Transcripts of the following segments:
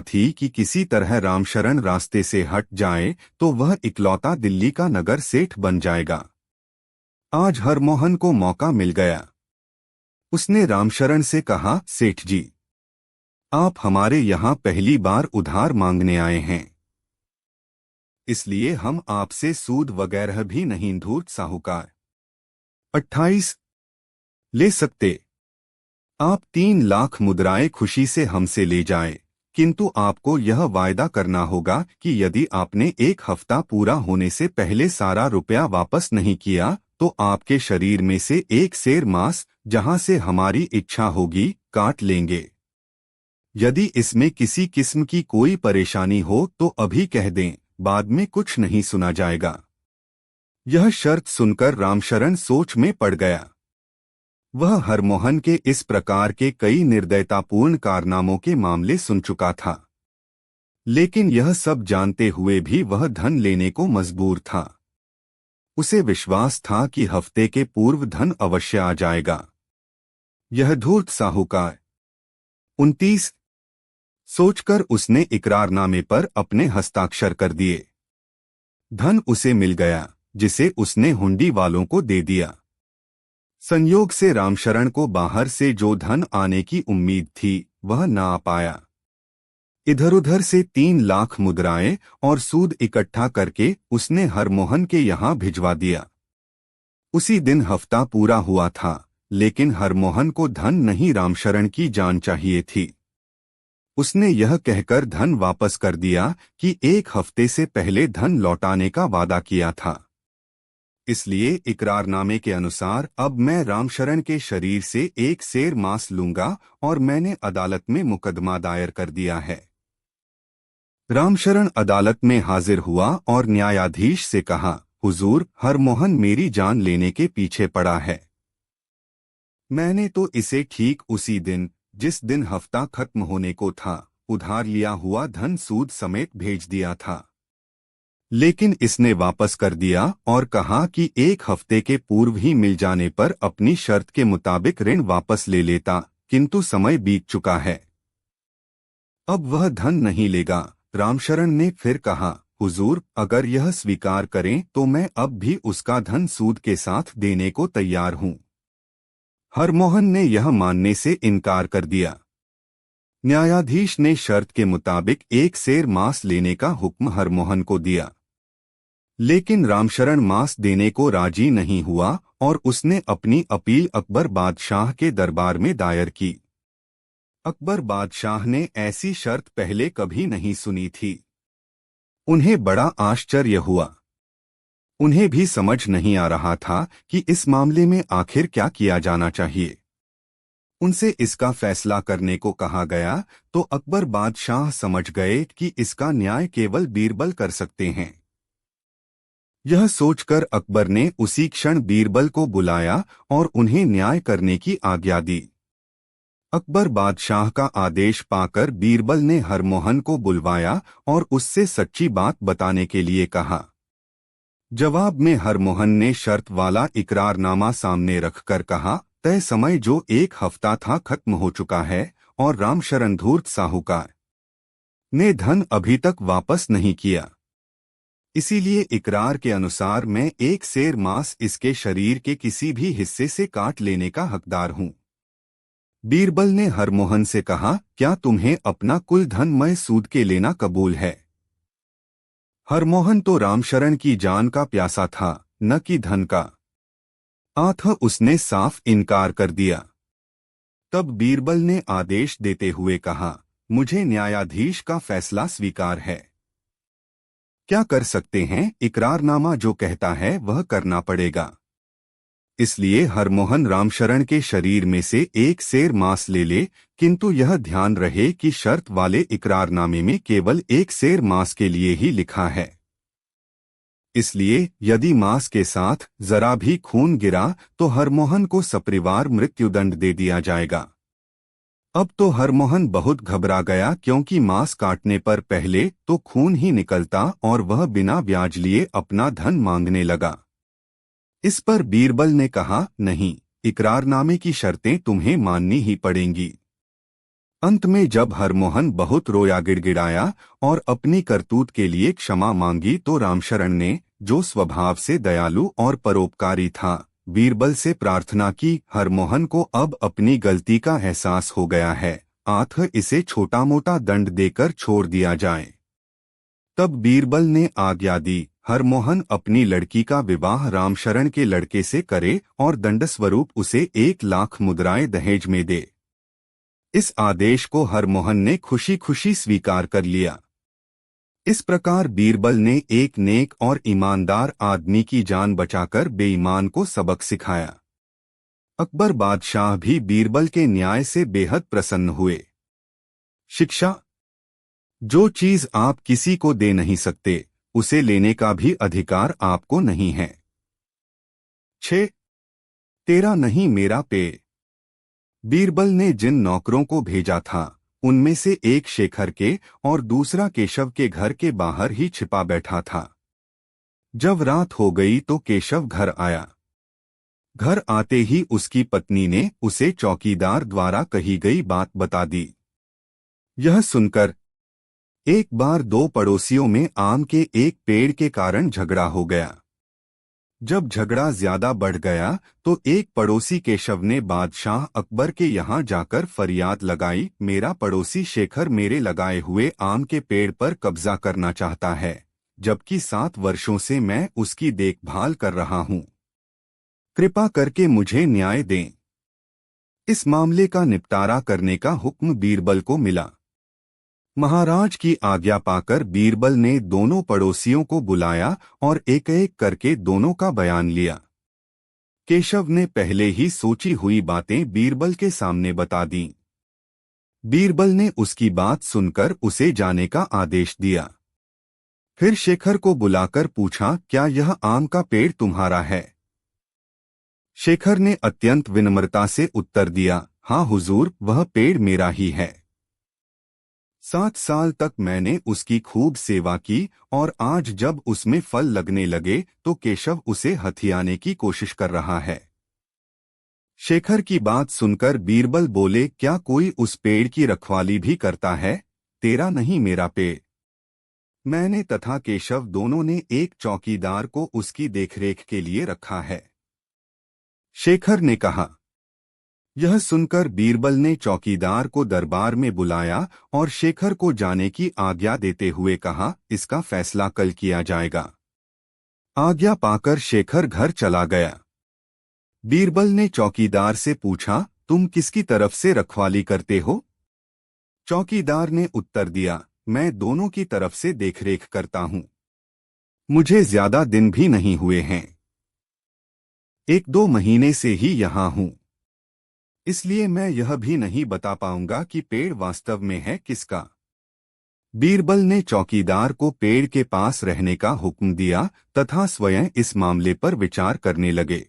थी कि किसी तरह रामशरण रास्ते से हट जाए तो वह इकलौता दिल्ली का नगर सेठ बन जाएगा। आज हरमोहन को मौका मिल गया। उसने रामशरण से कहा, सेठ जी, आप हमारे यहाँ पहली बार उधार मांगने आए हैं, इसलिए हम आपसे सूद वगैरह भी नहीं, धूर्त साहूकार 28 ले सकते। आप 3 लाख मुद्राएं खुशी से हमसे ले जाएं, किंतु आपको यह वायदा करना होगा कि यदि आपने 1 हफ्ता पूरा होने से पहले सारा रुपया वापस नहीं किया तो आपके शरीर में से एक सेर मांस, जहां से हमारी इच्छा होगी, काट लेंगे। यदि इसमें किसी किस्म की कोई परेशानी हो तो अभी कह दें, बाद में कुछ नहीं सुना जाएगा। यह शर्त सुनकर रामशरण सोच में पड़ गया। वह हरमोहन के इस प्रकार के कई निर्दयतापूर्ण कारनामों के मामले सुन चुका था, लेकिन यह सब जानते हुए भी वह धन लेने को मजबूर था। उसे विश्वास था कि हफ्ते के पूर्व धन अवश्य आ जाएगा। यह धूर्त साहूकार 29 सोचकर उसने इकरारनामे पर अपने हस्ताक्षर कर दिए। धन उसे मिल गया, जिसे उसने हुंडी वालों को दे दिया। संयोग से रामशरण को बाहर से जो धन आने की उम्मीद थी वह न आ पाया। इधर-उधर से 3 लाख मुद्राएं और सूद इकट्ठा करके उसने हरमोहन के यहाँ भिजवा दिया। उसी दिन हफ्ता पूरा हुआ था, लेकिन हरमोहन को धन नहीं, रामशरण की जान चाहिए थी। उसने यह कहकर धन वापस कर दिया कि 1 हफ्ते से पहले धन लौटाने का वादा किया था। इसलिए इकरारनामे के अनुसार अब मैं रामशरण के शरीर से एक सेर मांस लूंगा और मैंने अदालत में मुकदमा दायर कर दिया है। रामशरण अदालत में हाजिर हुआ और न्यायाधीश से कहा, हुजूर, हरमोहन मेरी जान लेने के पीछे पड़ा है। मैंने तो इसे ठीक उसी दिन, जिस दिन हफ्ता खत्म होने को था, उधार लिया हुआ धन सूद समेत भेज दिया था, लेकिन इसने वापस कर दिया और कहा कि 1 हफ्ते के पूर्व ही मिल जाने पर अपनी शर्त के मुताबिक ऋण वापस ले लेता, किंतु समय बीत चुका है, अब वह धन नहीं लेगा। रामशरण ने फिर कहा, हुजूर, अगर यह स्वीकार करें तो मैं अब भी उसका धन सूद के साथ देने को तैयार हूं। हरमोहन ने यह मानने से इनकार कर दिया। न्यायाधीश ने शर्त के मुताबिक एक सेर मांस लेने का हुक्म हरमोहन को दिया, लेकिन रामशरण मांस देने को राजी नहीं हुआ और उसने अपनी अपील अकबर बादशाह के दरबार में दायर की। अकबर बादशाह ने ऐसी शर्त पहले कभी नहीं सुनी थी। उन्हें बड़ा आश्चर्य हुआ। उन्हें भी समझ नहीं आ रहा था कि इस मामले में आखिर क्या किया जाना चाहिए। उनसे इसका फैसला करने को कहा गया तो अकबर बादशाह समझ गए कि इसका न्याय केवल बीरबल कर सकते हैं। यह सोचकर अकबर ने उसी क्षण बीरबल को बुलाया और उन्हें न्याय करने की आज्ञा दी। अकबर बादशाह का आदेश पाकर बीरबल ने हरमोहन को बुलवाया और उससे सच्ची बात बताने के लिए कहा। जवाब में हरमोहन ने शर्त वाला इकरारनामा सामने रखकर कहा, तय समय जो 1 हफ्ता था खत्म हो चुका है और रामशरण धूर्त साहूकार ने धन अभी तक वापस नहीं किया। इसीलिए इकरार के अनुसार मैं एक सेर मांस इसके शरीर के किसी भी हिस्से से काट लेने का हकदार हूं। बीरबल ने हरमोहन से कहा, क्या तुम्हें अपना कुल धन मैं सूद के लेना कबूल है? हरमोहन तो रामशरण की जान का प्यासा था, न कि धन का। अतः उसने साफ इनकार कर दिया। तब बीरबल ने आदेश देते हुए कहा, मुझे न्यायाधीश का फैसला स्वीकार है। क्या कर सकते हैं, इकरारनामा जो कहता है वह करना पड़ेगा। इसलिए हरमोहन रामशरण के शरीर में से एक सेर मांस ले ले, किंतु यह ध्यान रहे कि शर्त वाले इकरारनामे में केवल एक सेर मांस के लिए ही लिखा है। इसलिए यदि मांस के साथ जरा भी खून गिरा तो हरमोहन को सपरिवार मृत्युदंड दे दिया जाएगा। अब तो हरमोहन बहुत घबरा गया, क्योंकि मांस काटने पर पहले तो खून ही निकलता और वह बिना ब्याज लिए अपना धन मांगने लगा। इस पर बीरबल ने कहा, नहीं, इकरारनामे की शर्तें तुम्हें माननी ही पड़ेंगी। अंत में जब हरमोहन बहुत रोया गिड़गिड़ाया और अपनी करतूत के लिए क्षमा मांगी तो रामशरण ने, जो स्वभाव से दयालु और परोपकारी था, बीरबल से प्रार्थना की, हरमोहन को अब अपनी गलती का एहसास हो गया है, आथ इसे छोटा मोटा दंड देकर छोड़ दिया जाए। तब बीरबल ने आज्ञा दी, हरमोहन अपनी लड़की का विवाह रामशरण के लड़के से करे और दंडस्वरूप उसे 1 लाख मुद्राएं दहेज में दे। इस आदेश को हरमोहन ने खुशी खुशी स्वीकार कर लिया। इस प्रकार बीरबल ने एक नेक और ईमानदार आदमी की जान बचाकर बेईमान को सबक सिखाया। अकबर बादशाह भी बीरबल के न्याय से बेहद प्रसन्न हुए। शिक्षा: जो चीज आप किसी को दे नहीं सकते, उसे लेने का भी अधिकार आपको नहीं है। 6. तेरा नहीं मेरा पे। बीरबल ने जिन नौकरों को भेजा था, उनमें से एक शेखर के और दूसरा केशव के घर के बाहर ही छिपा बैठा था। जब रात हो गई तो केशव घर आया। घर आते ही उसकी पत्नी ने उसे चौकीदार द्वारा कही गई बात बता दी। यह सुनकर, एक बार 2 पड़ोसियों में आम के एक पेड़ के कारण झगड़ा हो गया। जब झगड़ा ज्यादा बढ़ गया तो एक पड़ोसी केशव ने बादशाह अकबर के यहाँ जाकर फरियाद लगाई, मेरा पड़ोसी शेखर मेरे लगाए हुए आम के पेड़ पर कब्जा करना चाहता है, जबकि 7 वर्षों से मैं उसकी देखभाल कर रहा हूँ। कृपा करके मुझे न्याय दें। इस मामले का निपटारा करने का हुक्म बीरबल को मिला। महाराज की आज्ञा पाकर बीरबल ने दोनों पड़ोसियों को बुलाया और एक एक करके दोनों का बयान लिया। केशव ने पहले ही सोची हुई बातें बीरबल के सामने बता दीं। बीरबल ने उसकी बात सुनकर उसे जाने का आदेश दिया। फिर शेखर को बुलाकर पूछा, क्या यह आम का पेड़ तुम्हारा है? शेखर ने अत्यंत विनम्रता से उत्तर दिया, हाँ हुजूर, वह पेड़ मेरा ही है। 7 साल तक मैंने उसकी खूब सेवा की और आज जब उसमें फल लगने लगे तो केशव उसे हथियाने की कोशिश कर रहा है। शेखर की बात सुनकर बीरबल बोले, क्या कोई उस पेड़ की रखवाली भी करता है? तेरा नहीं मेरा पेड़। मैंने तथा केशव दोनों ने एक चौकीदार को उसकी देखरेख के लिए रखा है। शेखर ने कहा। यह सुनकर बीरबल ने चौकीदार को दरबार में बुलाया और शेखर को जाने की आज्ञा देते हुए कहा, इसका फैसला कल किया जाएगा। आज्ञा पाकर शेखर घर चला गया। बीरबल ने चौकीदार से पूछा, तुम किसकी तरफ से रखवाली करते हो? चौकीदार ने उत्तर दिया, मैं दोनों की तरफ से देखरेख करता हूं। मुझे ज्यादा दिन भी नहीं हुए हैं, 1-2 महीने से ही यहां हूं, इसलिए मैं यह भी नहीं बता पाऊंगा कि पेड़ वास्तव में है किसका। बीरबल ने चौकीदार को पेड़ के पास रहने का हुक्म दिया तथा स्वयं इस मामले पर विचार करने लगे।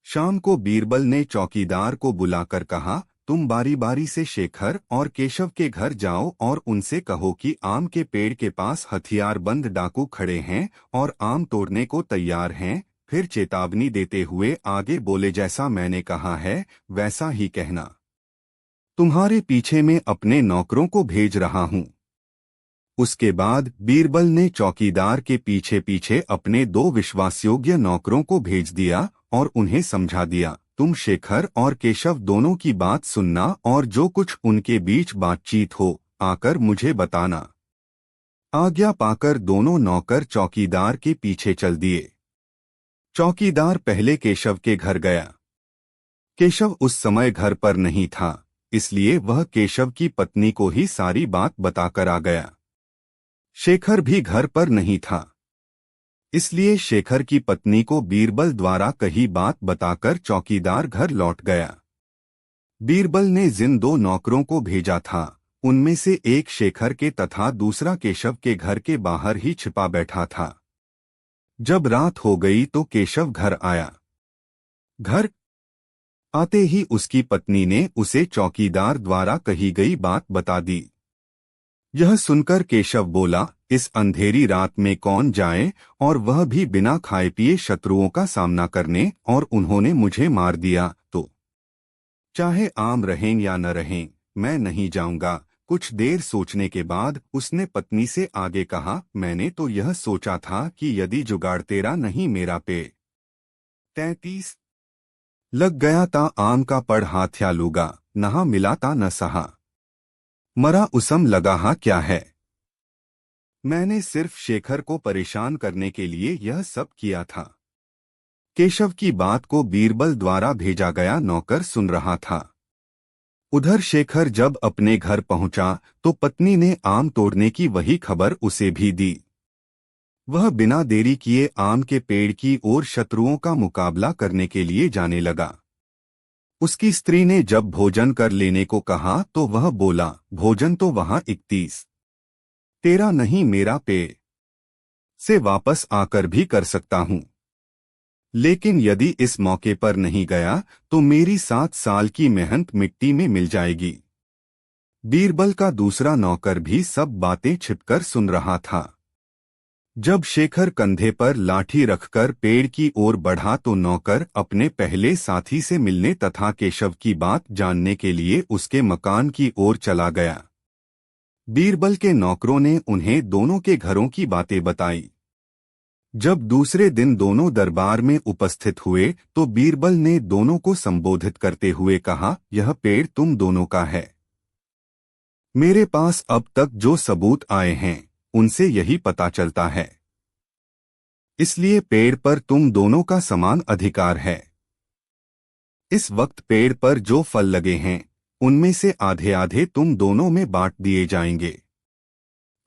शाम को बीरबल ने चौकीदार को बुलाकर कहा, तुम बारी बारी से शेखर और केशव के घर जाओ और उनसे कहो कि आम के पेड़ के पास हथियारबंद डाकू खड़े हैं और आम तोड़ने को तैयार हैं। फिर चेतावनी देते हुए आगे बोले, जैसा मैंने कहा है वैसा ही कहना। तुम्हारे पीछे मैं अपने नौकरों को भेज रहा हूं। उसके बाद बीरबल ने चौकीदार के पीछे पीछे अपने 2 विश्वासयोग्य नौकरों को भेज दिया और उन्हें समझा दिया, तुम शेखर और केशव दोनों की बात सुनना और जो कुछ उनके बीच बातचीत हो आकर मुझे बताना। आज्ञा पाकर दोनों नौकर चौकीदार के पीछे चल दिए। चौकीदार पहले केशव के घर गया। केशव उस समय घर पर नहीं था, इसलिए वह केशव की पत्नी को ही सारी बात बताकर आ गया। शेखर भी घर पर नहीं था, इसलिए शेखर की पत्नी को बीरबल द्वारा कही बात बताकर चौकीदार घर लौट गया। बीरबल ने जिन 2 नौकरों को भेजा था, उनमें से एक शेखर के तथा दूसरा केशव के घर के बाहर ही छिपा बैठा था। जब रात हो गई तो केशव घर आया। घर आते ही उसकी पत्नी ने उसे चौकीदार द्वारा कही गई बात बता दी। यह सुनकर केशव बोला, इस अंधेरी रात में कौन जाए, और वह भी बिना खाए पिए शत्रुओं का सामना करने, और उन्होंने मुझे मार दिया तो चाहे आम रहें या न रहें, मैं नहीं जाऊंगा। कुछ देर सोचने के बाद उसने पत्नी से आगे कहा, मैंने तो यह सोचा था कि यदि जुगाड़ तेरा नहीं मेरा पे 33 लग गया ता आम का पड़ हाथ्या लूगा, नहा मिला ता न सहा। मरा उसम लगा हा क्या है। मैंने सिर्फ शेखर को परेशान करने के लिए यह सब किया था। केशव की बात को बीरबल द्वारा भेजा गया नौकर सुन रहा था। उधर शेखर जब अपने घर पहुंचा तो पत्नी ने आम तोड़ने की वही खबर उसे भी दी। वह बिना देरी किए आम के पेड़ की ओर शत्रुओं का मुकाबला करने के लिए जाने लगा। उसकी स्त्री ने जब भोजन कर लेने को कहा तो वह बोला, भोजन तो वहां 31 तेरा नहीं मेरा पे से वापस आकर भी कर सकता हूं, लेकिन यदि इस मौके पर नहीं गया तो मेरी 7 साल की मेहनत मिट्टी में मिल जाएगी। बीरबल का दूसरा नौकर भी सब बातें छिपकर सुन रहा था। जब शेखर कंधे पर लाठी रखकर पेड़ की ओर बढ़ा तो नौकर अपने पहले साथी से मिलने तथा केशव की बात जानने के लिए उसके मकान की ओर चला गया। बीरबल के नौकरों ने उन्हें दोनों के घरों की बातें बताई। जब दूसरे दिन दोनों दरबार में उपस्थित हुए तो बीरबल ने दोनों को संबोधित करते हुए कहा, यह पेड़ तुम दोनों का है। मेरे पास अब तक जो सबूत आए हैं उनसे यही पता चलता है, इसलिए पेड़ पर तुम दोनों का समान अधिकार है। इस वक्त पेड़ पर जो फल लगे हैं उनमें से आधे आधे तुम दोनों में बांट दिए जाएंगे।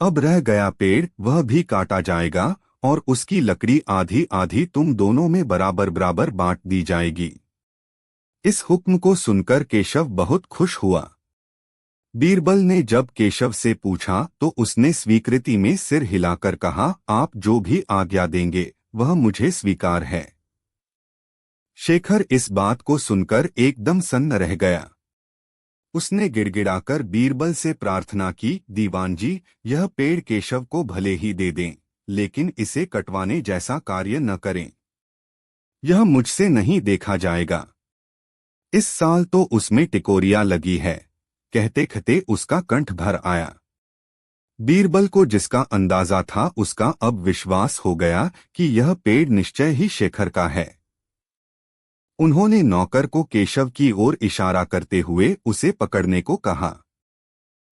अब रह गया पेड़ वह भी काटा जाएगा और उसकी लकड़ी आधी आधी तुम दोनों में बराबर बराबर बांट दी जाएगी। इस हुक्म को सुनकर केशव बहुत खुश हुआ। बीरबल ने जब केशव से पूछा तो उसने स्वीकृति में सिर हिलाकर कहा, आप जो भी आज्ञा देंगे वह मुझे स्वीकार है। शेखर इस बात को सुनकर एकदम सन्न रह गया। उसने गिड़गिड़ाकर बीरबल से प्रार्थना की, दीवान जी, यह पेड़ केशव को भले ही दे दें, लेकिन इसे कटवाने जैसा कार्य न करें। यह मुझसे नहीं देखा जाएगा। इस साल तो उसमें टिकोरियां लगी है। कहते कहते उसका कंठ भर आया। बीरबल को जिसका अंदाजा था उसका अब विश्वास हो गया कि यह पेड़ निश्चय ही शेखर का है। उन्होंने नौकर को केशव की ओर इशारा करते हुए उसे पकड़ने को कहा।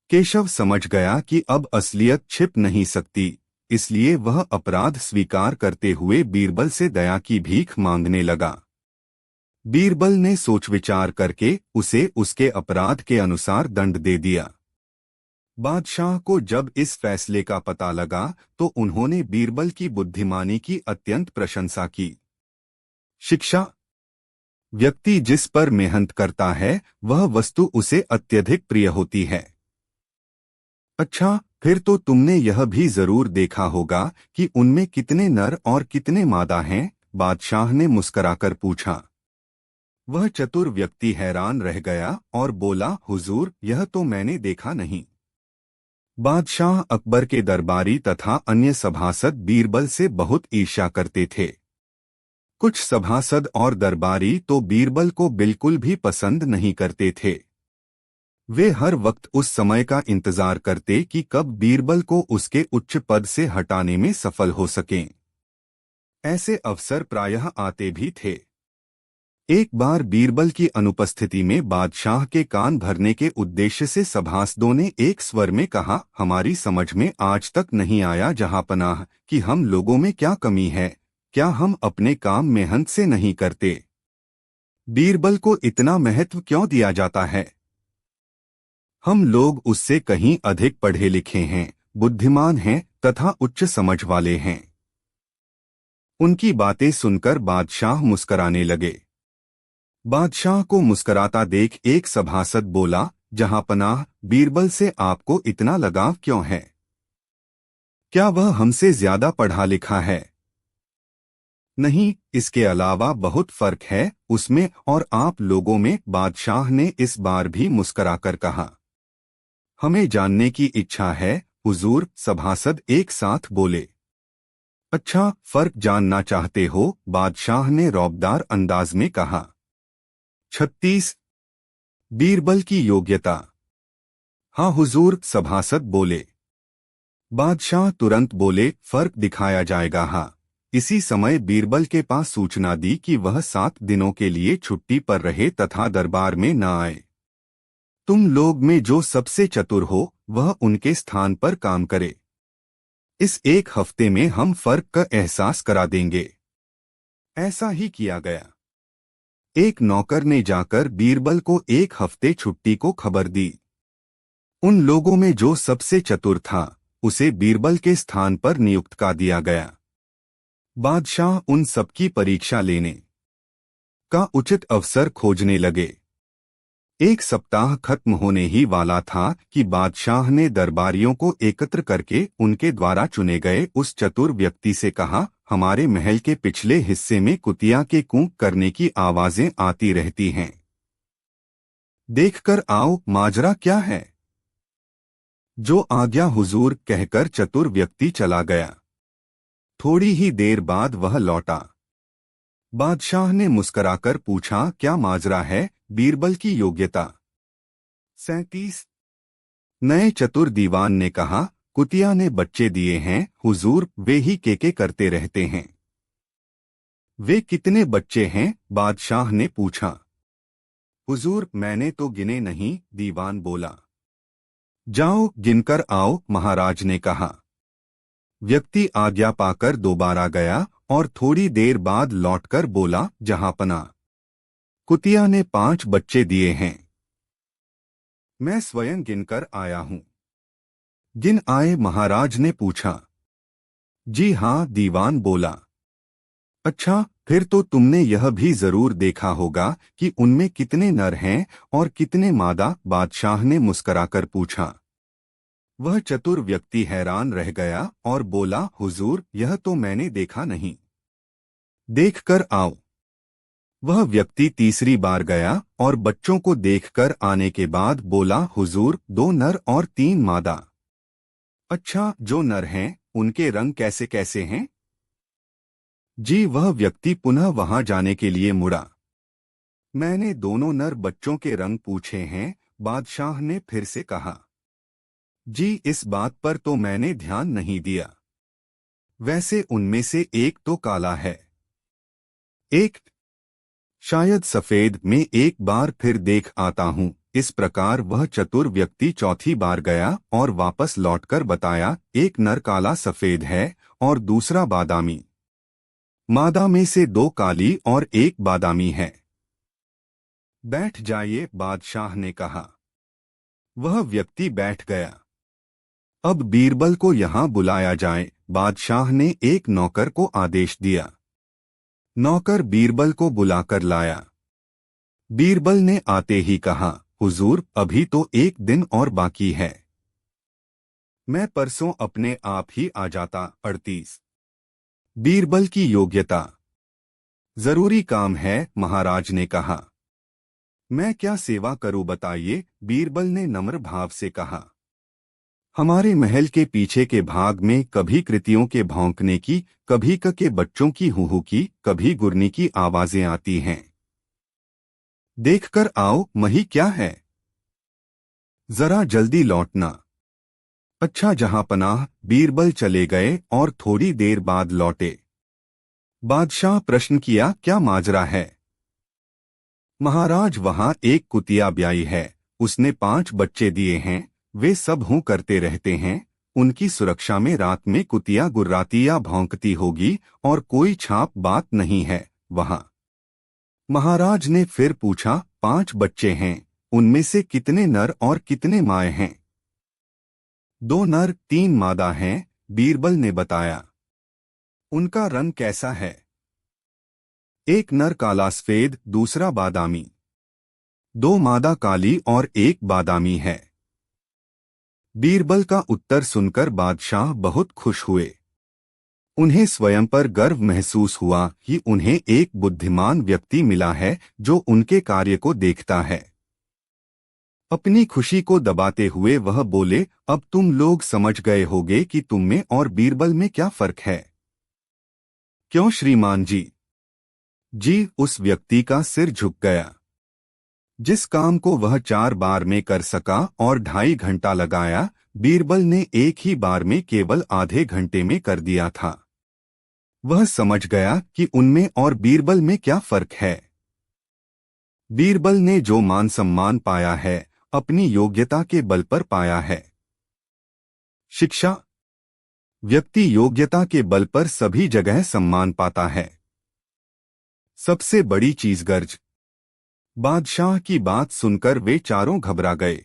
केशव समझ गया कि अब असलियत छिप नहीं सकती, इसलिए वह अपराध स्वीकार करते हुए बीरबल से दया की भीख मांगने लगा। बीरबल ने सोच विचार करके उसे उसके अपराध के अनुसार दंड दे दिया। बादशाह को जब इस फैसले का पता लगा तो उन्होंने बीरबल की बुद्धिमानी की अत्यंत प्रशंसा की। शिक्षा। व्यक्ति जिस पर मेहनत करता है वह वस्तु उसे अत्यधिक प्रिय होती है। अच्छा, फिर तो तुमने यह भी जरूर देखा होगा कि उनमें कितने नर और कितने मादा हैं? बादशाह ने मुस्कराकर पूछा। वह चतुर व्यक्ति हैरान रह गया और बोला, हुजूर, यह तो मैंने देखा नहीं। बादशाह अकबर के दरबारी तथा अन्य सभासद बीरबल से बहुत ईर्ष्या करते थे। कुछ सभासद और दरबारी तो बीरबल को बिल्कुल भी पसंद नहीं करते थे। वे हर वक्त उस समय का इंतजार करते कि कब बीरबल को उसके उच्च पद से हटाने में सफल हो सकें। ऐसे अवसर प्रायः आते भी थे। एक बार बीरबल की अनुपस्थिति में बादशाह के कान भरने के उद्देश्य से सभासदों ने एक स्वर में कहा, हमारी समझ में आज तक नहीं आया जहांपनाह कि हम लोगों में क्या कमी है, क्या हम अपने काम मेहनत से नहीं करते? बीरबल को इतना महत्व क्यों दिया जाता है? हम लोग उससे कहीं अधिक पढ़े लिखे हैं, बुद्धिमान हैं तथा उच्च समझ वाले हैं। उनकी बातें सुनकर बादशाह मुस्कराने लगे। बादशाह को मुस्कराता देख एक सभासद बोला, जहांपनाह, बीरबल से आपको इतना लगाव क्यों है? क्या वह हमसे ज्यादा पढ़ा लिखा है? नहीं, इसके अलावा बहुत फर्क है उसमें और आप लोगों में। बादशाह ने इस बार भी मुस्कराकर कहा। हमें जानने की इच्छा है हुजूर, सभासद एक साथ बोले। अच्छा, फर्क जानना चाहते हो? बादशाह ने रौबदार अंदाज में कहा। 36 बीरबल की योग्यता। हाँ हुजूर, सभासद बोले। बादशाह तुरंत बोले, फर्क दिखाया जाएगा। हाँ। इसी समय बीरबल के पास सूचना दी कि वह 7 दिनों के लिए छुट्टी पर रहे तथा दरबार में न आए। तुम लोग में जो सबसे चतुर हो वह उनके स्थान पर काम करे। इस 1 हफ्ते में हम फर्क का एहसास करा देंगे। ऐसा ही किया गया। एक नौकर ने जाकर बीरबल को 1 हफ्ते छुट्टी को खबर दी। उन लोगों में जो सबसे चतुर था उसे बीरबल के स्थान पर नियुक्त कर दिया गया। बादशाह उन सबकी परीक्षा लेने का उचित अवसर खोजने लगे। 1 सप्ताह खत्म होने ही वाला था कि बादशाह ने दरबारियों को एकत्र करके उनके द्वारा चुने गए उस चतुर व्यक्ति से कहा, हमारे महल के पिछले हिस्से में कुतिया के कूक करने की आवाजें आती रहती हैं। देखकर आओ, माजरा क्या है। जो आज्ञा हुजूर, कहकर चतुर व्यक्ति चला गया। थोड़ी ही देर बाद वह लौटा। बादशाह ने मुस्कराकर पूछा, क्या माजरा है। बीरबल की योग्यता 37। नए चतुर दीवान ने कहा, कुतिया ने बच्चे दिए हैं हुजूर, वे ही केके करते रहते हैं। वे कितने बच्चे हैं। बादशाह ने पूछा। हुजूर, मैंने तो गिने नहीं, दीवान बोला। जाओ गिनकर आओ, महाराज ने कहा। व्यक्ति आज्ञा पाकर दोबारा गया और थोड़ी देर बाद लौटकर बोला, जहांपना, कुतिया ने 5 बच्चे दिए हैं। मैं स्वयं गिनकर आया हूं। गिन आए। महाराज ने पूछा। जी हाँ, दीवान बोला। अच्छा, फिर तो तुमने यह भी जरूर देखा होगा कि उनमें कितने नर हैं और कितने मादा। बादशाह ने मुस्कराकर पूछा। वह चतुर व्यक्ति हैरान रह गया और बोला, हुजूर, यह तो मैंने देखा नहीं। देखकर आओ। वह व्यक्ति तीसरी बार गया और बच्चों को देखकर आने के बाद बोला, हुजूर, 2 नर और 3 मादा। अच्छा, जो नर हैं उनके रंग कैसे कैसे हैं। जी, वह व्यक्ति पुनः वहां जाने के लिए मुड़ा। मैंने दोनों नर बच्चों के रंग पूछे हैं। बादशाह ने फिर से कहा। जी, इस बात पर तो मैंने ध्यान नहीं दिया। वैसे उनमें से एक तो काला है, एक शायद सफेद। में एक बार फिर देख आता हूं। इस प्रकार वह चतुर व्यक्ति चौथी बार गया और वापस लौटकर बताया, एक नर काला सफेद है और दूसरा बादामी। मादा में से 2 काली और 1 बादामी है। बैठ जाइए, बादशाह ने कहा। वह व्यक्ति बैठ गया। अब बीरबल को यहां बुलाया जाए। बादशाह ने एक नौकर को आदेश दिया। नौकर बीरबल को बुलाकर लाया। बीरबल ने आते ही कहा, हुजूर, अभी तो 1 दिन और बाकी है। मैं परसों अपने आप ही आ जाता। 38। बीरबल की योग्यता। जरूरी काम है, महाराज ने कहा। मैं क्या सेवा करूं बताइए। बीरबल ने नम्र भाव से कहा। हमारे महल के पीछे के भाग में कभी कृतियों के भौंकने की, कभी क के बच्चों की हुहू की, कभी गुरनी की आवाजें आती हैं। देखकर आओ, मही क्या है। जरा जल्दी लौटना। अच्छा जहांपनाह। बीरबल चले गए और थोड़ी देर बाद लौटे। बादशाह प्रश्न किया, क्या माजरा है। महाराज, वहां एक कुतिया ब्याई है। उसने 5 बच्चे दिए हैं। वे सब हूं करते रहते हैं। उनकी सुरक्षा में रात में कुतिया गुर्राती या भौंकती होगी और कोई छाप बात नहीं है वहां। महाराज ने फिर पूछा, 5 बच्चे हैं, उनमें से कितने नर और कितने माए हैं। 2 नर 3 मादा हैं, बीरबल ने बताया। उनका रंग कैसा है। एक नर काला सफेद, दूसरा बादामी। 2 मादा काली और 1 बादामी है। बीरबल का उत्तर सुनकर बादशाह बहुत खुश हुए। उन्हें स्वयं पर गर्व महसूस हुआ कि उन्हें एक बुद्धिमान व्यक्ति मिला है जो उनके कार्य को देखता है। अपनी खुशी को दबाते हुए वह बोले, अब तुम लोग समझ गए होगे कि तुम में और बीरबल में क्या फर्क है। क्यों श्रीमान जी। जी, उस व्यक्ति का सिर झुक गया। जिस काम को वह 4 बार में कर सका और 2.5 घंटा लगाया, बीरबल ने एक ही बार में केवल आधे घंटे में कर दिया था। वह समझ गया कि उनमें और बीरबल में क्या फर्क है। बीरबल ने जो मान सम्मान पाया है, अपनी योग्यता के बल पर पाया है। शिक्षा। व्यक्ति योग्यता के बल पर सभी जगह सम्मान पाता है। सबसे बड़ी चीज गर्ज। बादशाह की बात सुनकर वे चारों घबरा गए।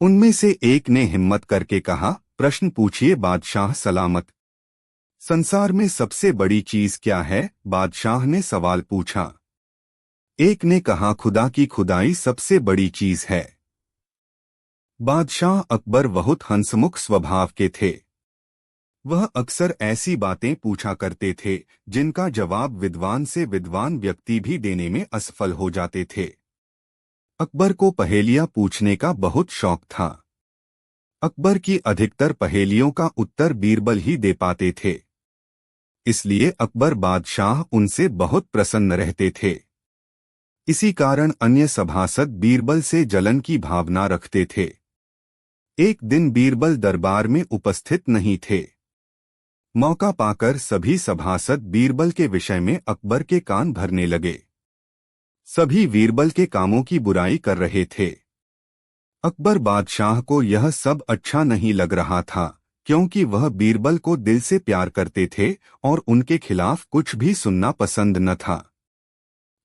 उनमें से एक ने हिम्मत करके कहा, प्रश्न पूछिए बादशाह सलामत। संसार में सबसे बड़ी चीज क्या है? बादशाह ने सवाल पूछा। एक ने कहा, खुदा की खुदाई सबसे बड़ी चीज है। बादशाह अकबर बहुत हंसमुख स्वभाव के थे। वह अक्सर ऐसी बातें पूछा करते थे जिनका जवाब विद्वान से विद्वान व्यक्ति भी देने में असफल हो जाते थे। अकबर को पहेलियां पूछने का बहुत शौक था। अकबर की अधिकतर पहेलियों का उत्तर बीरबल ही दे पाते थे। इसलिए अकबर बादशाह उनसे बहुत प्रसन्न रहते थे। इसी कारण अन्य सभासद बीरबल से जलन की भावना रखते थे। एक दिन बीरबल दरबार में उपस्थित नहीं थे। मौका पाकर सभी सभासद बीरबल के विषय में अकबर के कान भरने लगे। सभी बीरबल के कामों की बुराई कर रहे थे। अकबर बादशाह को यह सब अच्छा नहीं लग रहा था, क्योंकि वह बीरबल को दिल से प्यार करते थे और उनके खिलाफ कुछ भी सुनना पसंद न था।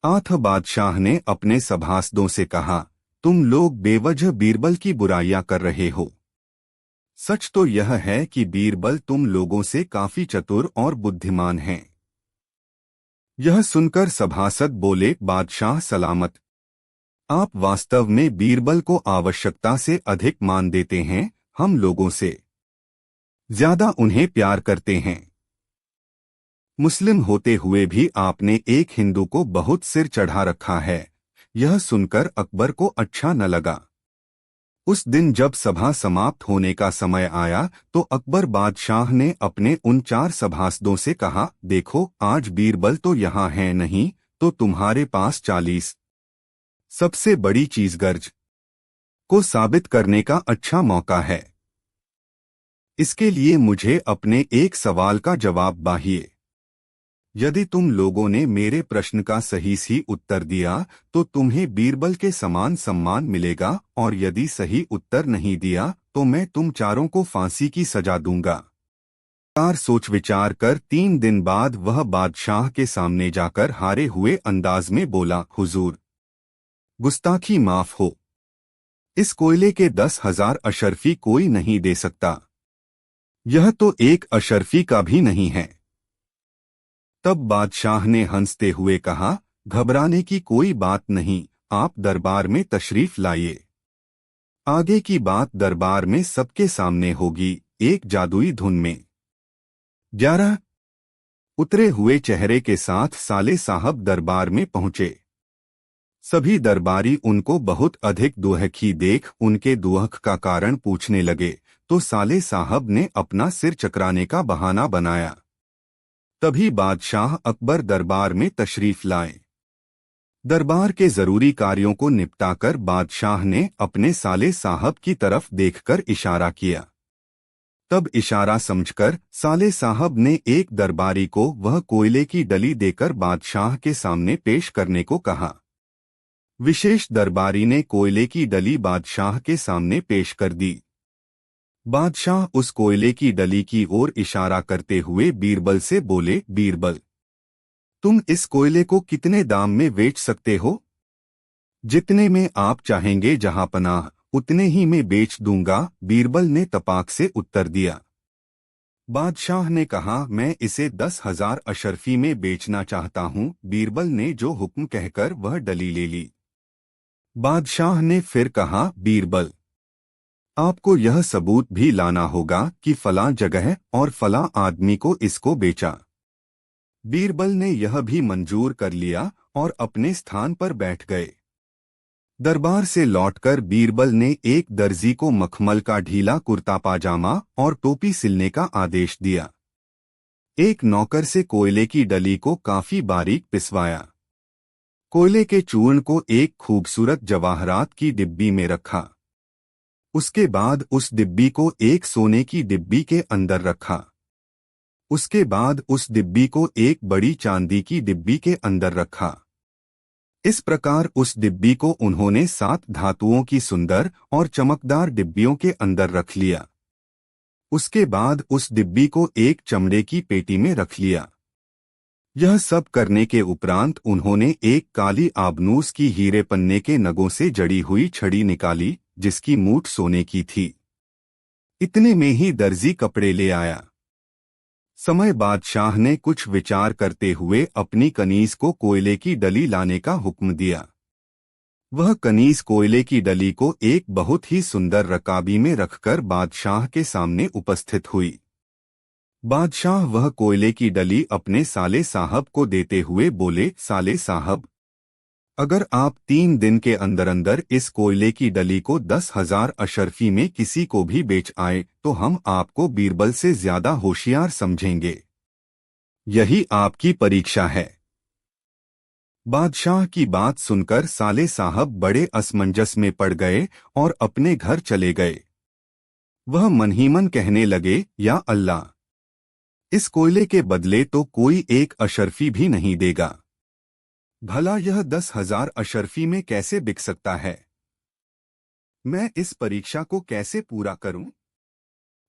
आठ बादशाह ने अपने सभासदों से कहा, तुम लोग बेवजह बीरबल की बुराइयां कर रहे हो। सच तो यह है कि बीरबल तुम लोगों से काफी चतुर और बुद्धिमान हैं। यह सुनकर सभासद बोले, बादशाह सलामत। आप वास्तव में बीरबल को आवश्यकता से अधिक मान देते हैं। हम लोगों से ज्यादा उन्हें प्यार करते हैं। मुस्लिम होते हुए भी आपने एक हिंदू को बहुत सिर चढ़ा रखा है। यह सुनकर अकबर को अच्छा न लगा। उस दिन जब सभा समाप्त होने का समय आया तो अकबर बादशाह ने अपने उन 4 सभासदों से कहा, देखो आज बीरबल तो यहाँ है नहीं, तो तुम्हारे पास 40 सबसे बड़ी चीज गर्ज को साबित करने का अच्छा मौका है। इसके लिए मुझे अपने एक सवाल का जवाब चाहिए। यदि तुम लोगों ने मेरे प्रश्न का सही उत्तर दिया तो तुम्हें बीरबल के समान सम्मान मिलेगा, और यदि सही उत्तर नहीं दिया तो मैं तुम चारों को फांसी की सजा दूंगा। सोच विचार कर 3 दिन बाद वह बादशाह के सामने जाकर हारे हुए अंदाज में बोला, हुजूर, गुस्ताखी माफ हो। इस कोयले के 10,000 अशर्फी कोई नहीं दे सकता। यह तो एक अशर्फी का भी नहीं है। तब बादशाह ने हंसते हुए कहा, घबराने की कोई बात नहीं, आप दरबार में तशरीफ लाइए। आगे की बात दरबार में सबके सामने होगी। एक जादुई धुन में 11 उतरे हुए चेहरे के साथ साले साहब दरबार में पहुंचे। सभी दरबारी उनको बहुत अधिक दुहखी देख उनके दुहख का कारण पूछने लगे, तो साले साहब ने अपना सिर चकराने का बहाना बनाया। तभी बादशाह अकबर दरबार में तशरीफ लाए। दरबार के जरूरी कार्यों को निपटाकर बादशाह ने अपने साले साहब की तरफ देखकर इशारा किया। तब इशारा समझकर साले साहब ने एक दरबारी को वह कोयले की डली देकर बादशाह के सामने पेश करने को कहा। विशेष दरबारी ने कोयले की डली बादशाह के सामने पेश कर दी। बादशाह उस कोयले की डली की ओर इशारा करते हुए बीरबल से बोले, बीरबल, तुम इस कोयले को कितने दाम में बेच सकते हो? जितने में आप चाहेंगे जहांपनाह, उतने ही में बेच दूंगा, बीरबल ने तपाक से उत्तर दिया। बादशाह ने कहा, मैं इसे 10,000 अशर्फी में बेचना चाहता हूं। बीरबल ने जो हुक्म कहकर वह डली ले ली। बादशाह ने फिर कहा, बीरबल, आपको यह सबूत भी लाना होगा कि फलां जगह और फलां आदमी को इसको बेचा। बीरबल ने यह भी मंजूर कर लिया और अपने स्थान पर बैठ गए। दरबार से लौटकर बीरबल ने एक दर्जी को मखमल का ढीला कुर्ता पाजामा और टोपी सिलने का आदेश दिया। एक नौकर से कोयले की डली को काफी बारीक पिसवाया। कोयले के चूर्ण को एक खूबसूरत जवाहरात की डिब्बी में रखा। उसके बाद उस डिब्बी को एक सोने की डिब्बी के अंदर रखा। उसके बाद उस डिब्बी को एक बड़ी चांदी की डिब्बी के अंदर रखा। इस प्रकार उस डिब्बी को उन्होंने 7 धातुओं की सुंदर और चमकदार डिब्बियों के अंदर रख लिया। उसके बाद उस डिब्बी को एक चमड़े की पेटी में रख लिया। यह सब करने के उपरांत उन्होंने एक काली आबनूस की हीरे पन्ने के नगों से जड़ी हुई छड़ी निकाली, जिसकी मूठ सोने की थी। इतने में ही दर्जी कपड़े ले आया। समय बादशाह ने कुछ विचार करते हुए अपनी कनीज को कोयले की डली लाने का हुक्म दिया। वह कनीज कोयले की डली को एक बहुत ही सुंदर रकाबी में रखकर बादशाह के सामने उपस्थित हुई। बादशाह वह कोयले की डली अपने साले साहब को देते हुए बोले, साले साहब, अगर आप 3 दिन के अंदर अंदर इस कोयले की डली को 10,000 अशर्फी में किसी को भी बेच आए तो हम आपको बीरबल से ज्यादा होशियार समझेंगे। यही आपकी परीक्षा है। बादशाह की बात सुनकर साले साहब बड़े असमंजस में पड़ गए और अपने घर चले गए। वह मन ही मन कहने लगे, या अल्लाह, इस कोयले के बदले तो कोई एक अशर्फी भी नहीं देगा। भला यह 10,000 अशर्फी में कैसे बिक सकता है? मैं इस परीक्षा को कैसे पूरा करूं?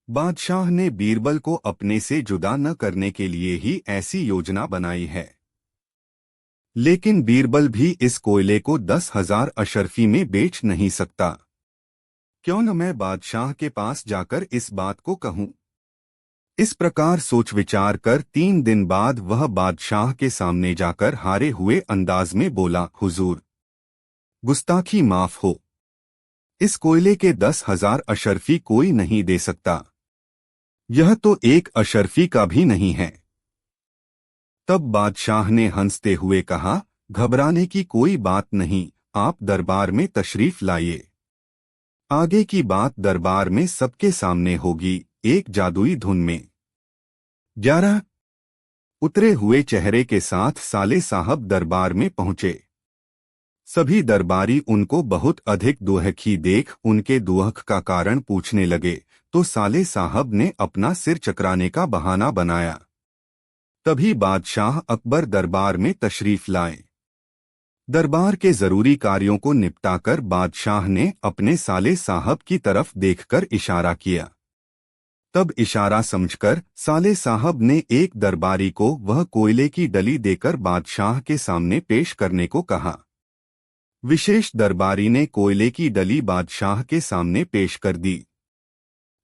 बादशाह ने बीरबल को अपने से जुदा न करने के लिए ही ऐसी योजना बनाई है। लेकिन बीरबल भी इस कोयले को 10,000 अशर्फी में बेच नहीं सकता। क्यों न मैं बादशाह के पास जाकर इस बात को कहूं। इस प्रकार सोच विचार कर 3 दिन बाद वह बादशाह के सामने जाकर हारे हुए अंदाज में बोला, हुजूर, गुस्ताखी माफ हो। इस कोयले के 10,000 अशर्फी कोई नहीं दे सकता। यह तो एक अशर्फी का भी नहीं है। तब बादशाह ने हंसते हुए कहा, घबराने की कोई बात नहीं, आप दरबार में तशरीफ लाइए। आगे की बात दरबार में सबके सामने होगी, एक जादुई धुन में। 11 उतरे हुए चेहरे के साथ साले साहब दरबार में पहुंचे। सभी दरबारी उनको बहुत अधिक दुहखी देख उनके दुहख का कारण पूछने लगे, तो साले साहब ने अपना सिर चकराने का बहाना बनाया। तभी बादशाह अकबर दरबार में तशरीफ लाए। दरबार के जरूरी कार्यों को निपटाकर बादशाह ने अपने साले साहब की तरफ देखकर इशारा किया। तब इशारा समझकर साले साहब ने एक दरबारी को वह कोयले की डली देकर बादशाह के सामने पेश करने को कहा। विशेष दरबारी ने कोयले की डली बादशाह के सामने पेश कर दी।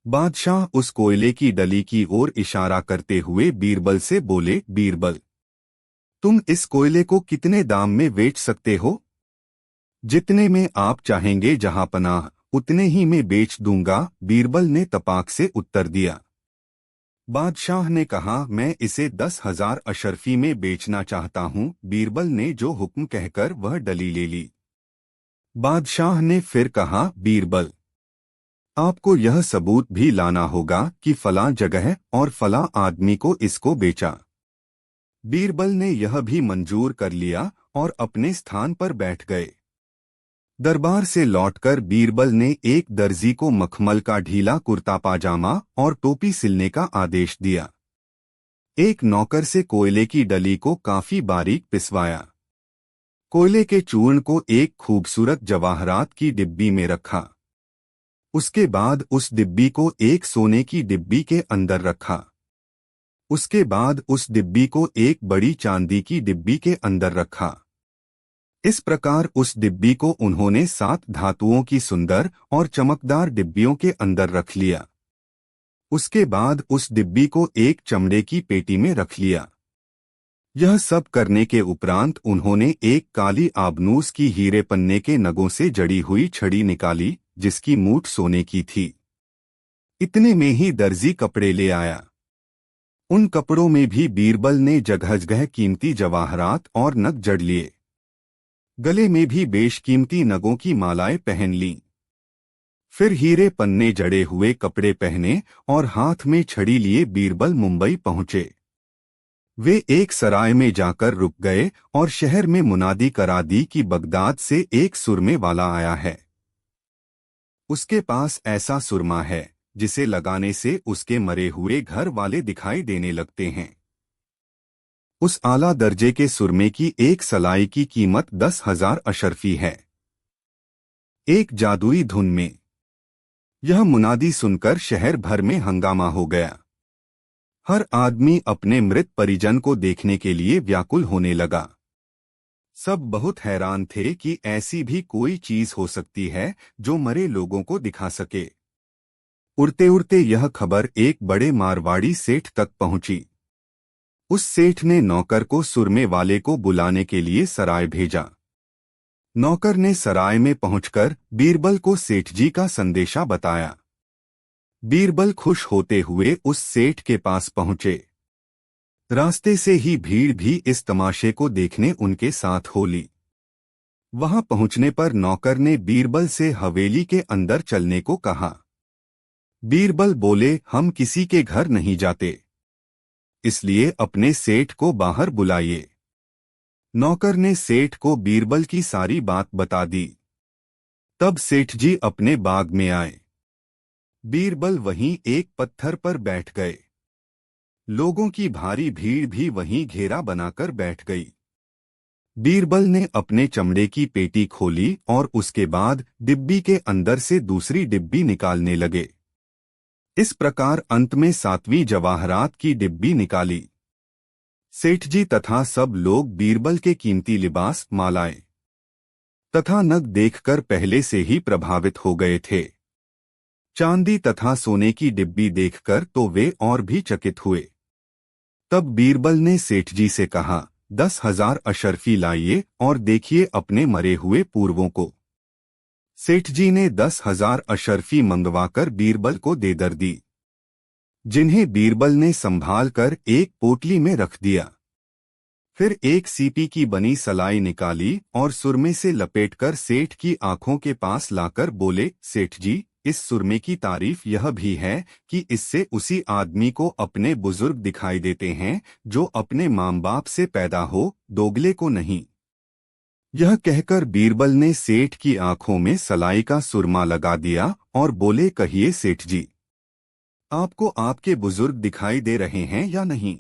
बादशाह उस कोयले की डली की ओर इशारा करते हुए बीरबल से बोले, बीरबल, तुम इस कोयले को कितने दाम में बेच सकते हो? जितने में आप चाहेंगे जहां पनाह, उतने ही में बेच दूंगा, बीरबल ने तपाक से उत्तर दिया। बादशाह ने कहा, मैं इसे 10,000 अशर्फी में बेचना चाहता हूं। बीरबल ने जो हुक्म कहकर वह डली ले ली। बादशाह ने फिर कहा, बीरबल, आपको यह सबूत भी लाना होगा कि फलां जगह और फलां आदमी को इसको बेचा। बीरबल ने यह भी मंजूर कर लिया और अपने स्थान पर बैठ गए। दरबार से लौटकर बीरबल ने एक दर्जी को मखमल का ढीला कुर्ता पाजामा और टोपी सिलने का आदेश दिया। एक नौकर से कोयले की डली को काफी बारीक पिसवाया। कोयले के चूर्ण को एक खूबसूरत जवाहरात की डिब्बी में रखा। उसके बाद उस डिब्बी को एक सोने की डिब्बी के अंदर रखा। उसके बाद उस डिब्बी को एक बड़ी चांदी की डिब्बी के अंदर रखा। इस प्रकार उस डिब्बी को उन्होंने 7 धातुओं की सुंदर और चमकदार डिब्बियों के अंदर रख लिया। उसके बाद उस डिब्बी को एक चमड़े की पेटी में रख लिया। यह सब करने के उपरांत उन्होंने एक काली आबनूस की हीरे पन्ने के नगों से जड़ी हुई छड़ी निकाली, जिसकी मूठ सोने की थी। इतने में ही दर्जी कपड़े ले आया। उन कपड़ों में भी बीरबल ने जगह जगह कीमती जवाहरात और नग जड़ लिए। गले में भी बेशकीमती नगों की मालाएं पहन लीं। फिर हीरे पन्ने जड़े हुए कपड़े पहने और हाथ में छड़ी लिए बीरबल मुंबई पहुंचे। वे एक सराय में जाकर रुक गए और शहर में मुनादी करा दी कि बगदाद से एक सुरमे वाला आया है। उसके पास ऐसा सुरमा है जिसे लगाने से उसके मरे हुए घर वाले दिखाई देने लगते हैं। उस आला दर्जे के सुरमे की एक सलाई की कीमत 10,000 अशरफी है। एक जादुई धुन में यह मुनादी सुनकर शहर भर में हंगामा हो गया। हर आदमी अपने मृत परिजन को देखने के लिए व्याकुल होने लगा। सब बहुत हैरान थे कि ऐसी भी कोई चीज हो सकती है जो मरे लोगों को दिखा सके। उड़ते उड़ते यह खबर एक बड़े मारवाड़ी सेठ तक पहुंची। उस सेठ ने नौकर को सुरमे वाले को बुलाने के लिए सराय भेजा। नौकर ने सराय में पहुंचकर बीरबल को सेठ जी का संदेशा बताया। बीरबल खुश होते हुए उस सेठ के पास पहुंचे। रास्ते से ही भीड़ भी इस तमाशे को देखने उनके साथ हो ली। वहां पहुंचने पर नौकर ने बीरबल से हवेली के अंदर चलने को कहा। बीरबल बोले, हम किसी के घर नहीं जाते, इसलिए अपने सेठ को बाहर बुलाइए। नौकर ने सेठ को बीरबल की सारी बात बता दी। तब सेठ जी अपने बाग में आए। बीरबल वहीं एक पत्थर पर बैठ गए। लोगों की भारी भीड़ भी वहीं घेरा बनाकर बैठ गई। बीरबल ने अपने चमड़े की पेटी खोली और उसके बाद डिब्बी के अंदर से दूसरी डिब्बी निकालने लगे। इस प्रकार अंत में 7वीं जवाहरात की डिब्बी निकाली। सेठ जी तथा सब लोग बीरबल के कीमती लिबास, मालाएं तथा नग देखकर पहले से ही प्रभावित हो गए थे। चांदी तथा सोने की डिब्बी देखकर तो वे और भी चकित हुए। तब बीरबल ने सेठ जी से कहा, 10,000 अशरफी लाइए और देखिए अपने मरे हुए पूर्वों को। सेठ जी ने 10,000 अशरफी मंगवाकर बीरबल को दे दर दी, जिन्हें बीरबल ने संभाल कर एक पोटली में रख दिया। फिर एक सीपी की बनी सलाई निकाली और सुरमे से लपेटकर सेठ की आंखों के पास लाकर बोले, सेठ जी, इस सुरमे की तारीफ यह भी है कि इससे उसी आदमी को अपने बुजुर्ग दिखाई देते हैं जो अपने माँ बाप से पैदा हो, दोगले को नहीं। यह कहकर बीरबल ने सेठ की आंखों में सलाई का सुरमा लगा दिया और बोले, कहिए सेठ जी, आपको आपके बुजुर्ग दिखाई दे रहे हैं या नहीं?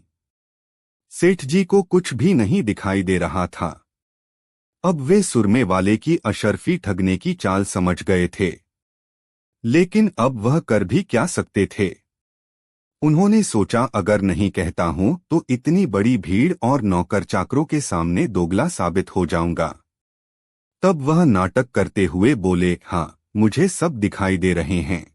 सेठ जी को कुछ भी नहीं दिखाई दे रहा था। अब वे सुरमे वाले की अशरफी ठगने की चाल समझ गए थे, लेकिन अब वह कर भी क्या सकते थे। उन्होंने सोचा, अगर नहीं कहता हूं तो इतनी बड़ी भीड़ और नौकर चाकरों के सामने दोगला साबित हो जाऊंगा। तब वह नाटक करते हुए बोले, हाँ, मुझे सब दिखाई दे रहे हैं।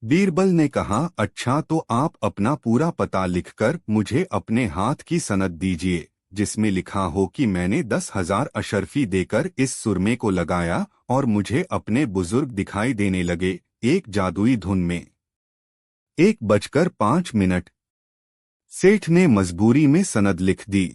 बीरबल ने कहा, अच्छा तो आप अपना पूरा पता लिखकर मुझे अपने हाथ की सनद दीजिए, जिसमें लिखा हो कि मैंने 10,000 अशरफी देकर इस सुरमे को लगाया और मुझे अपने बुजुर्ग दिखाई देने लगे, एक जादुई धुन में। 1:05 सेठ ने मजबूरी में सनद लिख दी।